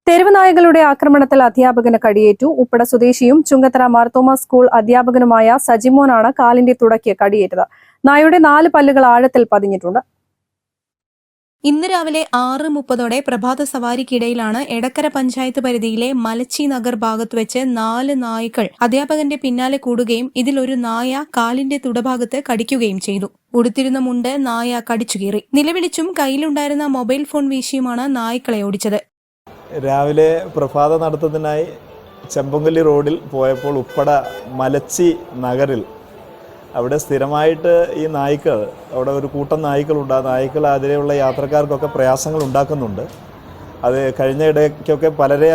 തെരുവ് നായകളുടെ ആക്രമണത്തിൽ അധ്യാപകന് കടിയേറ്റു. ഉപ്പട സ്വദേശിയും ചുങ്കത്തറ മാർത്തോമ സ്കൂൾ അധ്യാപകനുമായ സജിമോനാണ് കാലിന്റെ തുടയ്ക്ക് കടിയേറ്റത്. നായയുടെ 4 പല്ലുകൾ ആഴത്തിൽ പതിഞ്ഞിട്ടുണ്ട്. ഇന്ന് രാവിലെ 6:30 പ്രഭാത സവാരിക്കിടയിലാണ് എടക്കര പഞ്ചായത്ത് പരിധിയിലെ മലച്ചി നഗർ ഭാഗത്ത് വെച്ച് 4 നായ്ക്കൾ അധ്യാപകന്റെ പിന്നാലെ കൂടുകയും ഇതിലൊരു നായ കാലിന്റെ തുടഭാഗത്ത് കടിക്കുകയും ചെയ്തു. ഉടുത്തിരുന്ന മുണ്ട് നായ കടിച്ചുകീറി. നിലവിളിച്ചും കയ്യിലുണ്ടായിരുന്ന മൊബൈൽ ഫോൺ വീശിയുമാണ് നായ്ക്കളെ ഓടിച്ചത്. രാവിലെ പ്രഭാത നടത്തത്തിനായി ചെമ്പങ്കല്ലി റോഡിൽ പോയപ്പോൾ ഉപ്പട മലച്ചി നഗറിൽ അവിടെ സ്ഥിരമായിട്ട് ഈ നായ്ക്കൾ, അവിടെ ഒരു കൂട്ടം നായ്ക്കളുണ്ട്. ആ നായ്ക്കൾ അതിലെയുള്ള യാത്രക്കാർക്കൊക്കെ പ്രയാസങ്ങൾ ഉണ്ടാക്കുന്നുണ്ട്. അത് കഴിഞ്ഞ ഇടയ്ക്കൊക്കെ പലരെ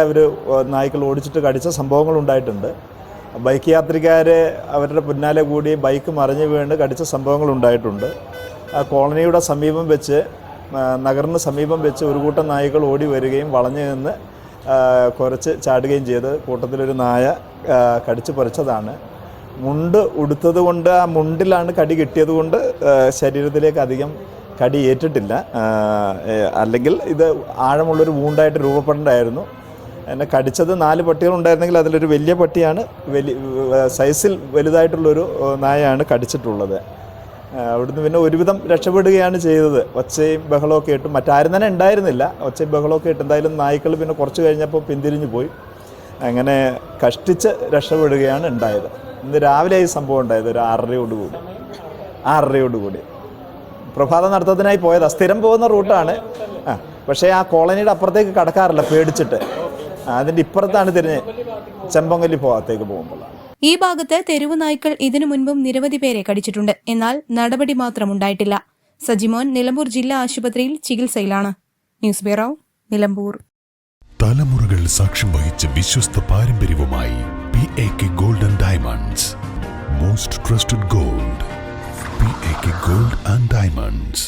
നായ്ക്കൾ ഓടിച്ചിട്ട് കടിച്ച സംഭവങ്ങൾ ഉണ്ടായിട്ടുണ്ട്. ബൈക്ക് യാത്രികരെ അവരുടെ പിന്നാലെ കൂടി ബൈക്ക് മറിഞ്ഞു വീണ് കടിച്ച സംഭവങ്ങൾ ഉണ്ടായിട്ടുണ്ട്. ആ കോളനിയുടെ സമീപം വെച്ച്, നഗറിന് സമീപം വെച്ച് ഒരു കൂട്ടം നായ്ക്കൾ ഓടി വരികയും വളഞ്ഞു നിന്ന് കുറച്ച് ചാടുകയും ചെയ്ത് കൂട്ടത്തിലൊരു നായ കടിച്ചു പറിച്ചതാണ്. മുണ്ട് ഉടുത്തത് കൊണ്ട്, ആ മുണ്ടിലാണ് കടി കിട്ടിയത് കൊണ്ട് ശരീരത്തിലേക്ക് അധികം കടി ഏറ്റിട്ടില്ല. അല്ലെങ്കിൽ ഇത് ആഴമുള്ളൊരു വൂണ്ടായിട്ട് രൂപപ്പെടേണ്ടായിരുന്നു. എന്നെ കടിച്ചത് 4 പട്ടികളുണ്ടായിരുന്നെങ്കിൽ അതിലൊരു വലിയ പട്ടിയാണ്, സൈസിൽ വലുതായിട്ടുള്ളൊരു നായയാണ് കടിച്ചിട്ടുള്ളത്. അവിടുന്ന് പിന്നെ ഒരുവിധം രക്ഷപ്പെടുകയാണ് ചെയ്തത്. ഒച്ചയും ബഹളമൊക്കെ ഇട്ട് മറ്റാരും തന്നെ ഉണ്ടായിരുന്നില്ല. ഒച്ചയും ബഹളമൊക്കെ ഇട്ട് എന്തായാലും നായ്ക്കൾ പിന്നെ കുറച്ച് കഴിഞ്ഞപ്പോൾ പിന്തിരിഞ്ഞു പോയി. അങ്ങനെ കഷ്ടിച്ച് രക്ഷപ്പെടുകയാണ് ഉണ്ടായത്. ഇന്ന് രാവിലെ ഈ സംഭവം ഉണ്ടായത് ഒരു 6:30 പ്രഭാത നടത്തത്തിനായി പോയതാ. സ്ഥിരം പോകുന്ന റൂട്ടാണ്. പക്ഷേ ആ കോളനിയുടെ അപ്പുറത്തേക്ക് കടക്കാറില്ല, പേടിച്ചിട്ട്. അതിൻ്റെ ഇപ്പുറത്താണ് തിരിഞ്ഞ് ചെമ്പങ്കല്ലി ഭാഗത്തേക്ക് പോകുമ്പോൾ. ഈ ഭാഗത്ത് തെരുവു നായ്ക്കൾ ഇതിനു മുൻപും നിരവധി പേരെ കടിച്ചിട്ടുണ്ട്. എന്നാൽ നടപടി മാത്രം ഉണ്ടായിട്ടില്ല. സജിമോൻ നിലമ്പൂർ ജില്ലാ ആശുപത്രിയിൽ ചികിത്സയിലാണ്. News bureau, Nilambur. തലമുറകൾ സാക്ഷ്യം വഹിച്ച വിശ്വസ്ത പാരമ്പര്യവുമായി PAK Gold and Diamonds. Most trusted gold. PAK Gold and Diamonds.